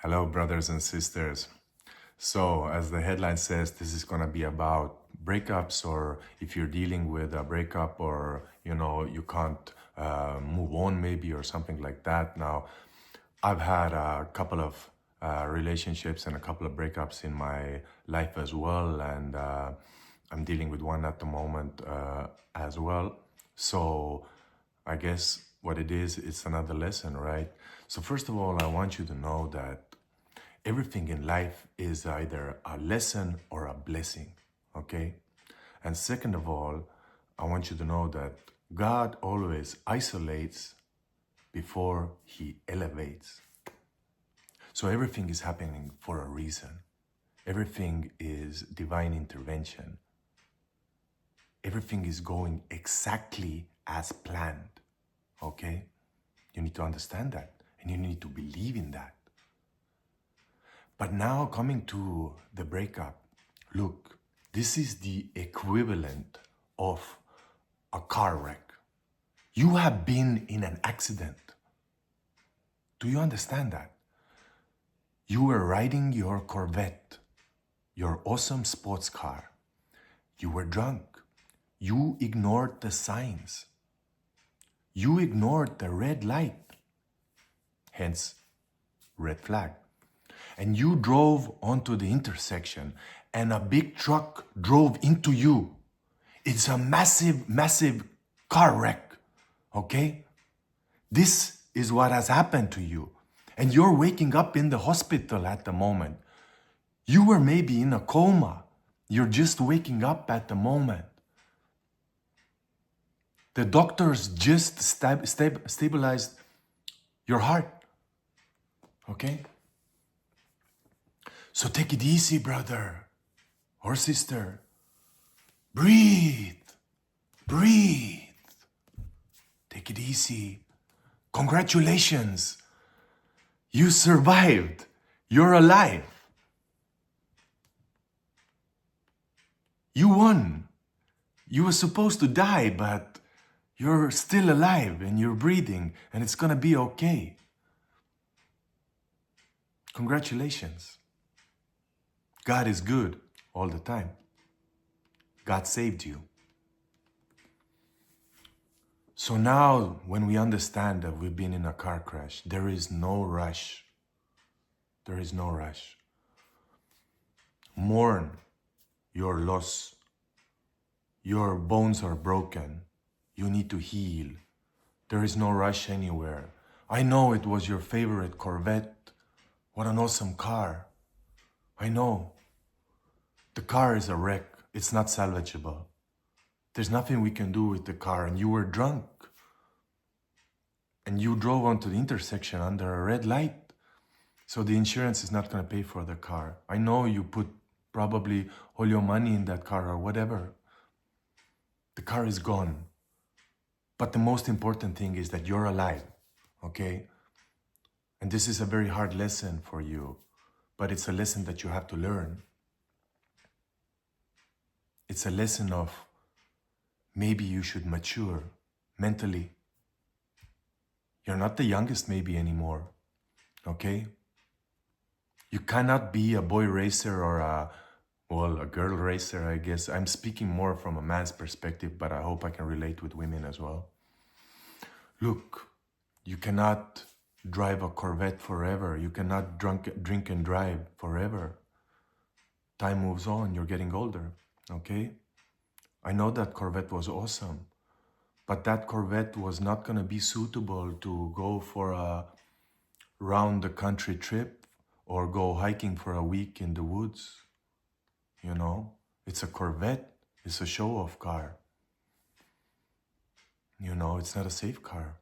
Hello, brothers and sisters. So, as the headline says, this is going to be about breakups, or if you're dealing with a breakup, or you can't move on, maybe, or something like that. Now, I've had a couple of relationships and a couple of breakups in my life as well, and I'm dealing with one at the moment as well. So, I guess what it is, it's another lesson, right? So, first of all, I want you to know that everything in life is either a lesson or a blessing, okay? And second of all, I want you to know that God always isolates before he elevates. So everything is happening for a reason. Everything is divine intervention. Everything is going exactly as planned, okay? You need to understand that, and you need to believe in that. But now coming to the breakup, look, this is the equivalent of a car wreck. You have been in an accident. Do you understand that? You were riding your Corvette, your awesome sports car. You were drunk. You ignored the signs. You ignored the red light. Hence, red flag. And you drove onto the intersection and a big truck drove into you. It's a massive, massive car wreck, okay? This is what has happened to you. And you're waking up in the hospital at the moment. You were maybe in a coma. You're just waking up at the moment. The doctors just stabilized your heart, okay? So take it easy, brother or sister. Breathe. Breathe. Take it easy. Congratulations. You survived. You're alive. You won. You were supposed to die, but you're still alive and you're breathing and it's gonna be okay. Congratulations. God is good all the time. God saved you. So now, when we understand that we've been in a car crash, there is no rush. There is no rush. Mourn your loss. Your bones are broken. You need to heal. There is no rush anywhere. I know it was your favorite Corvette. What an awesome car. I know. The car is a wreck. It's not salvageable. There's nothing we can do with the car, and you were drunk. And you drove onto the intersection under a red light. So the insurance is not going to pay for the car. I know you put probably all your money in that car or whatever. The car is gone. But the most important thing is that you're alive, okay? And this is a very hard lesson for you, but it's a lesson that you have to learn. It's a lesson of maybe you should mature mentally. You're not the youngest maybe anymore, okay? You cannot be a boy racer or a girl racer, I guess. I'm speaking more from a man's perspective, but I hope I can relate with women as well. Look, you cannot drive a Corvette forever. You cannot drink and drive forever. Time moves on, you're getting older, okay? I know that Corvette was awesome, but that Corvette was not gonna be suitable to go for a round the country trip or go hiking for a week in the woods. You know, it's a Corvette, it's a show-off car. You know, it's not a safe car.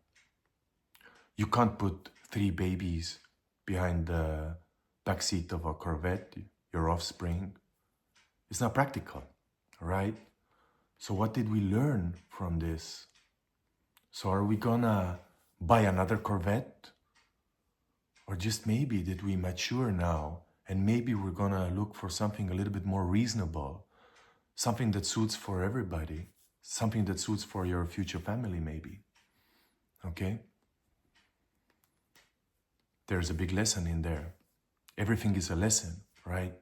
You can't put 3 babies behind the backseat of a Corvette, your offspring. It's not practical, right? So what did we learn from this? So are we gonna buy another Corvette? Or just maybe did we mature now and maybe we're gonna look for something a little bit more reasonable, something that suits for everybody, something that suits for your future family maybe, okay? There's a big lesson in there. Everything is a lesson, right?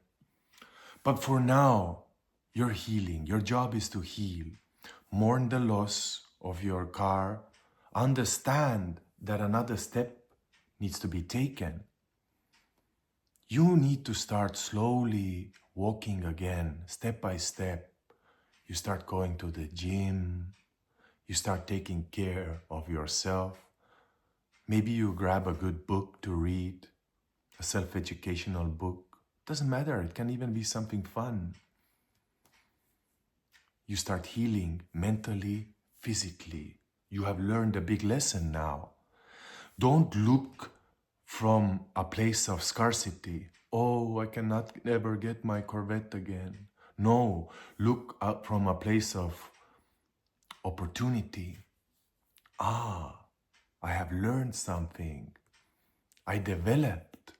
But for now, you're healing. Your job is to heal. Mourn the loss of your car. Understand that another step needs to be taken. You need to start slowly walking again, step by step. You start going to the gym. You start taking care of yourself. Maybe you grab a good book to read, a self-educational book. Doesn't matter, it can even be something fun. You start healing mentally, physically. You have learned a big lesson now. Don't look from a place of scarcity. Oh, I cannot ever get my Corvette again. No, look up from a place of opportunity. Ah, I have learned something. I developed.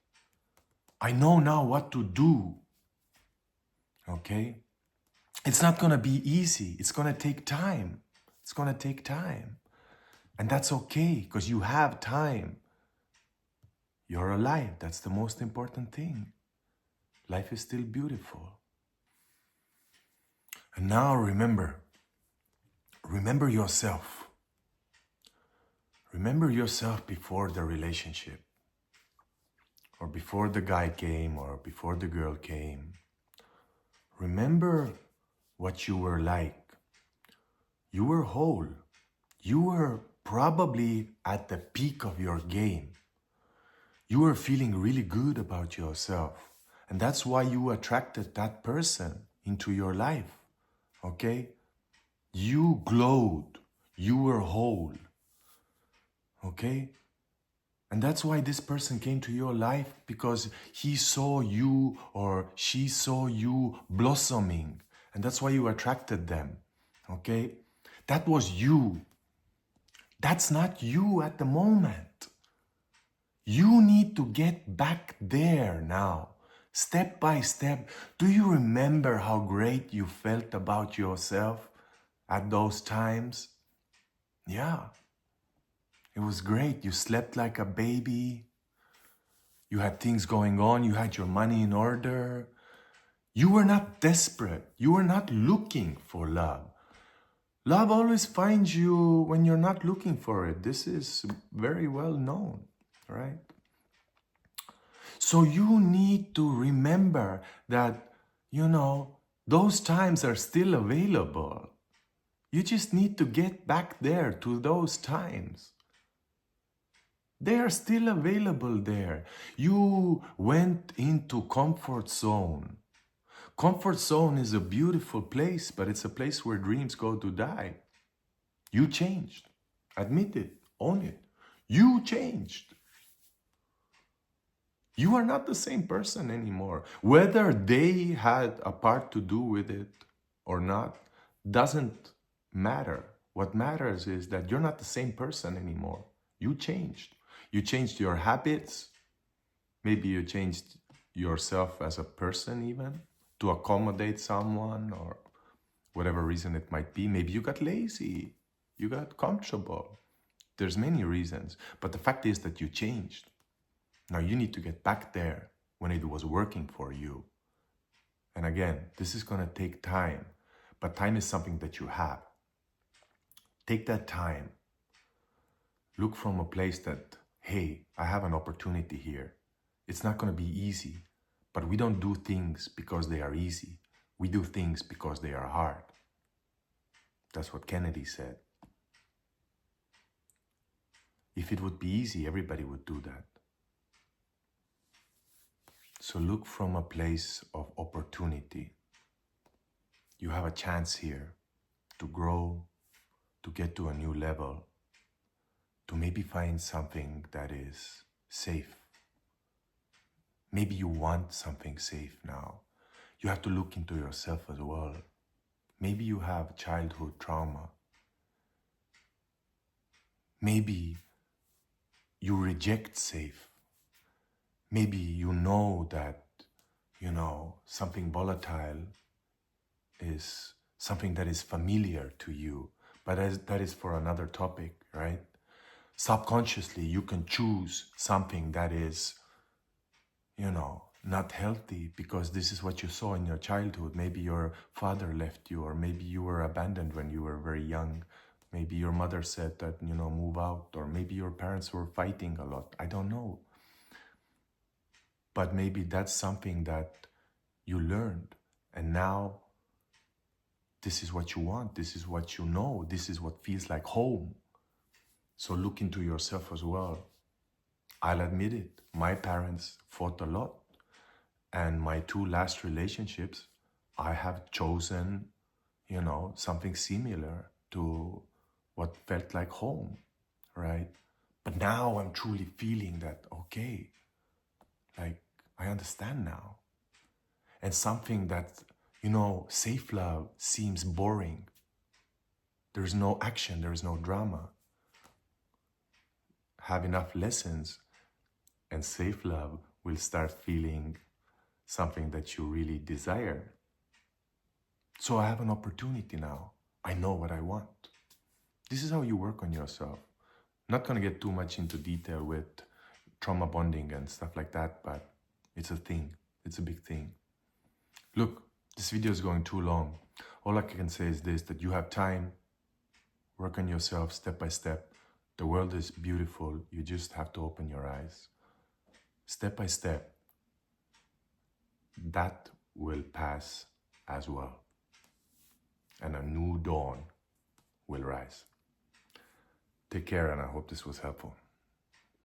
I know now what to do. Okay? It's not going to be easy. It's going to take time. It's going to take time. And that's okay because you have time. You're alive. That's the most important thing. Life is still beautiful. And now remember yourself. Remember yourself before the relationship, or before the guy came, or before the girl came. Remember what you were like. You were whole. You were probably at the peak of your game. You were feeling really good about yourself. And that's why you attracted that person into your life. Okay? You glowed. You were whole. Okay? And that's why this person came to your life, because he saw you or she saw you blossoming. And that's why you attracted them. Okay? That was you. That's not you at the moment. You need to get back there now, step by step. Do you remember how great you felt about yourself at those times? Yeah, it was great. You slept like a baby. You had things going on. You had your money in order. You were not desperate. You were not looking for love. Love always finds you when you're not looking for it. This is very well known, right? So you need to remember that, those times are still available. You just need to get back there to those times. They are still available there. You went into comfort zone. Comfort zone is a beautiful place, but it's a place where dreams go to die. You changed. Admit it. Own it. You changed. You are not the same person anymore. Whether they had a part to do with it or not doesn't matter. What matters is that you're not the same person anymore. You changed. You changed your habits. Maybe you changed yourself as a person even to accommodate someone or whatever reason it might be. Maybe you got lazy. You got comfortable. There's many reasons. But the fact is that you changed. Now you need to get back there when it was working for you. And again, this is going to take time, but time is something that you have. Take that time. Look from a place that, hey, I have an opportunity here. It's not going to be easy, but we don't do things because they are easy. We do things because they are hard. That's what Kennedy said. If it would be easy, everybody would do that. So look from a place of opportunity. You have a chance here to grow, to get to a new level, to maybe find something that is safe. Maybe you want something safe now. You have to look into yourself as well. Maybe you have childhood trauma. Maybe you reject safe. Maybe you know that, something volatile is something that is familiar to you, but that is for another topic, right? Subconsciously, you can choose something that is, not healthy because this is what you saw in your childhood. Maybe your father left you, or maybe you were abandoned when you were very young. Maybe your mother said that, move out, or maybe your parents were fighting a lot. I don't know. But maybe that's something that you learned, and now this is what you want, this is what you know, this is what feels like home. So look into yourself as well. I'll admit it, my parents fought a lot, and my 2 last relationships, I have chosen, something similar to what felt like home, right? But now I'm truly feeling that, okay, like I understand now. And something that, safe love seems boring. There's no action, there's no drama. Have enough lessons, and safe love will start feeling something that you really desire. So I have an opportunity now. I know what I want. This is how you work on yourself. Not gonna get too much into detail with trauma bonding and stuff like that, but it's a thing. It's a big thing. Look, this video is going too long. All I can say is this, that you have time. Work on yourself step by step. The world is beautiful. You just have to open your eyes. Step by step, that will pass as well. And a new dawn will rise. Take care, and I hope this was helpful.